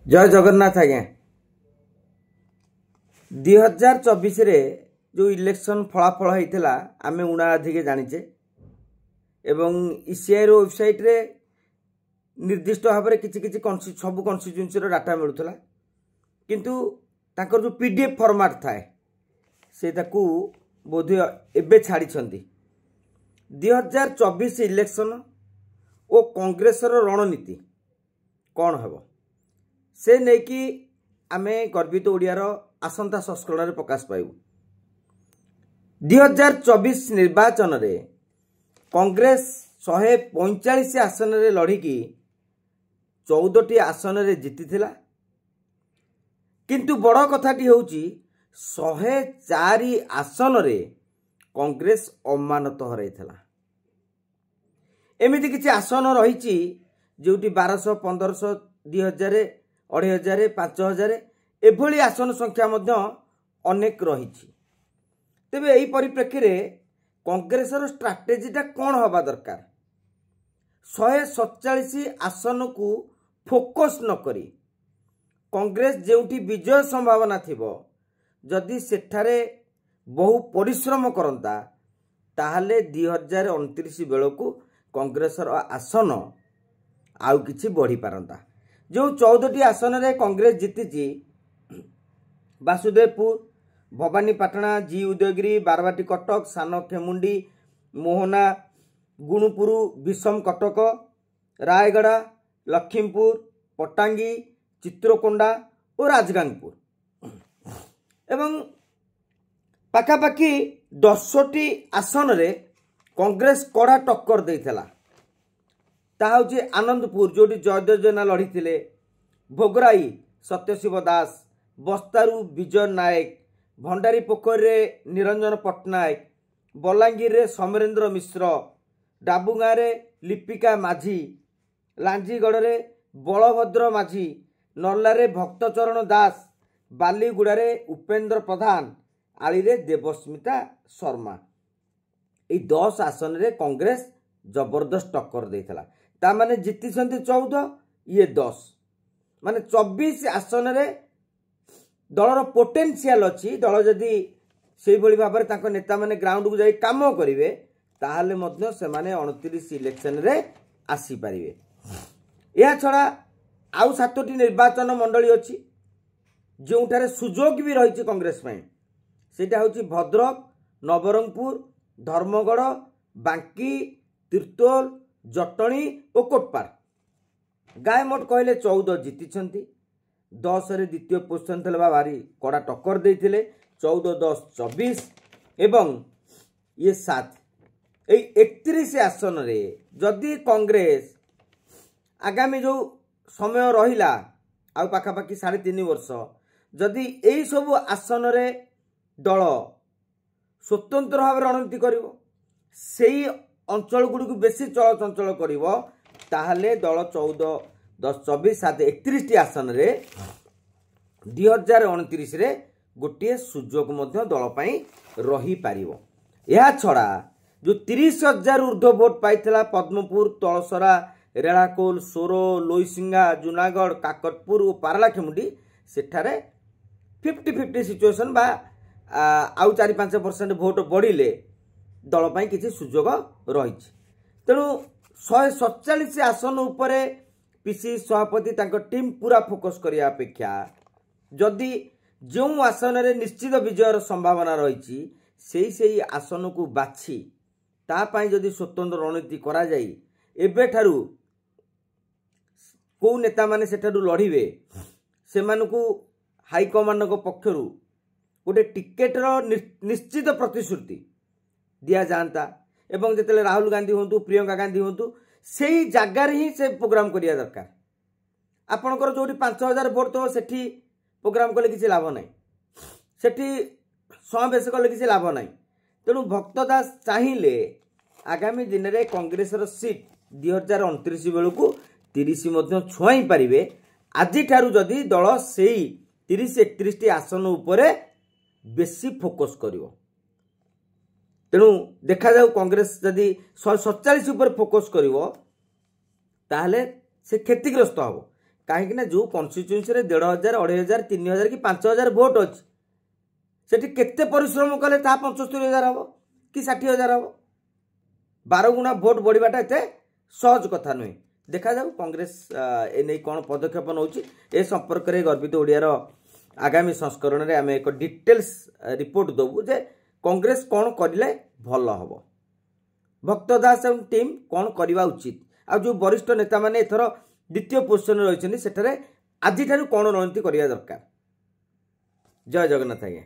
जय जगन्नाथ आज्ञा 2024 रे जो इलेक्शन फलाफल होता आम उणा अधिक जाचे एवं ईसीआई वेबसाइट रे निर्दिष्ट भाव में किसी सब कन्स्टिट्यूएंसी डाटा मिलूला किंतु ताकर जो पीडीएफ फॉर्मेट थाए से बोधे एबे छाड़ी 2024 इलेक्शन और कांग्रेस रणनीति कौन हम से नहीं कि आमे गर्वित ओडियार आसंता संस्करण प्रकाश पाइबू 2024 निर्वाचन रे कांग्रेस 145 आसन रे लड़िकी 14टी आसन रे जीतीथिला किंतु बड़ कथाटी होउची 104 आसन रे कांग्रेस अमानत हरैथिला एमिति किछि आसन रहिछि जोटी 1200 1500 2000 2500 5000 एभली आसन संख्या मध्य अनेक रहिछि तेबे एही परिप्रेक्षी रे कांग्रेस रो स्ट्रैटेजीटा कोन होबा दरकार 147 आसन को फोकस न करी कांग्रेस जेउठी विजय संभावना थिबो जदि सेठारे बहु परिश्रम करंता ताहले 2029 बेलू कांग्रेस रो आसन आउ किछि बढ़ी पारंता जो 14टी आसन रे कांग्रेस जीती वासुदेवपुर भवानीपाटना जी उदयगिरी बारवाटी कटक सान खेमुंडी मोहना गुणुपुर विषम कटक रायगड़ा लखीमपुर पटांगी चित्रकोंडा और राजगांगपुर एवं पाखापाखि 10टी आसन रे कांग्रेस कड़ा टक्कर देइथला ताहा होची आनंदपुर जोटी जयदेव जेना लड़ीथिले भोगराई सत्यशिव दास बस्तारू विजय नायक भंडारी पोखरी रे निरंजन पट्टनायक बलांगीर रे समरेंद्र मिश्र डाबुगा रे लिपिका माझी लांजीगढ़ रे बलभद्र माझी नल्ला रे भक्तचरण दास बालीगुड़ा रे उपेंद्र प्रधान आली रे देवस्मिता शर्मा ए 10 आसन रे कांग्रेस जबरदस्त टक्कर देइथला ता माने जीती 14 ये 10 माने 24 आसन रे दलर पोटेंशियल अच्छी दल जदि से भली भाव में तांको नेता माने ग्राउंड को जाई काम करिवे ताहाले मध्य से माने 29 इलेक्शन रे आसी परिवे या छड़ा आउ 7टी निर्वाचन मंडली अच्छी जोठारे सुजोग भी रही कांग्रेस में सेटा होची भद्रक नवरंगपुर धर्मगढ़ बांकी तीर्तोल जटणी और कोटपार गाय मोट कहले 14 जीति 10 रे द्वितीय पोजिशन थे भारी कड़ा टक्कर देते 14 10 24 एवं ये 7 31 आसन रे जदि कांग्रेस आगामी जो समय रहिला आउ पाखापाखि 3.5 वर्ष जदि यही सब आसन रे दल स्वतंत्र भाव रणनीति करिवो सेही अंचल गुडी को बेसी चलचंचल करिवो ताहले दल 14 10 24 7 31 टी आसन रे 2029 रे गोटे सुजोग मध्य दल पई रही पारिवो या छड़ा जो 30,000 ऊर्ध्व वोट पाइथिला पद्मपुर तलसरा रेड़ाकोल सोरो लोईसिंगा जूनागढ़ काकटपुर और पारलाखेमुंडी सेठारे 50-50 सिचुएशन बा आउ 4-5% भोट बढ़िले दल पई किछि सुजोग रही तेणु 147 आसन उपरे पीसी सभापति तांको टीम पूरा फोकस करिया अपेक्षा जदि जो आसन रे निश्चित विजयर संभावना रही से आसन को बाछि ता पई जदि स्वतंत्र रणनीति करा जाई एबे ठारू को नेता माने सेठारू लड़िवे से मानकू हाईकमांड पक्षरु गोटे टिकेट निश्चित प्रतिश्रुति दिया जाता एवं जिते राहुल गांधी हूँ प्रियंका गांधी हूँ से ही जगार ही से प्रोग्राम करिया दरकार आपणकर जो 5,000 भोट तो सेठी प्रोग्राम कले किसी लाभ ना सेठी समावेश कले किसी लाभ ना तेणु भक्तदास चाहिए आगामी दिन में कांग्रेस सीट 2029 बेलू 30 छुआई पारे आज ठारू जदि दल से 30-31 टी आसन उपरे बेसी फोकस करिवो तेणु देखा जाऊ कांग्रेस जदि 147 उपर फोकस करिवो ताहले से क्षतिग्रस्त हम कहीं जो कन्स्टिट्यूएंसी 1500 2500 3000 कि 5000 भोट अच्छी सेठी केते परिश्रम कले ता 75,000 हम कि 60,000 हम 12 गुणा भोट बढ़वाटा एत सहज कथा नुहे। देखा जाऊ कांग्रेस एने कौन पदक्षेप नौ ए संपर्क में गर्वित ओडियार आगामी संस्करण में आम एक डिटेल्स रिपोर्ट देवु जे कांग्रेस कौन करें भल हम भक्त दास और टीम कौन करवा उचित आ जो वरिष्ठ नेता माने एथर द्वितीय पोजिशन रही आज कौन रणनीति करवा दरकार। जय जगन्नाथ आज्ञा।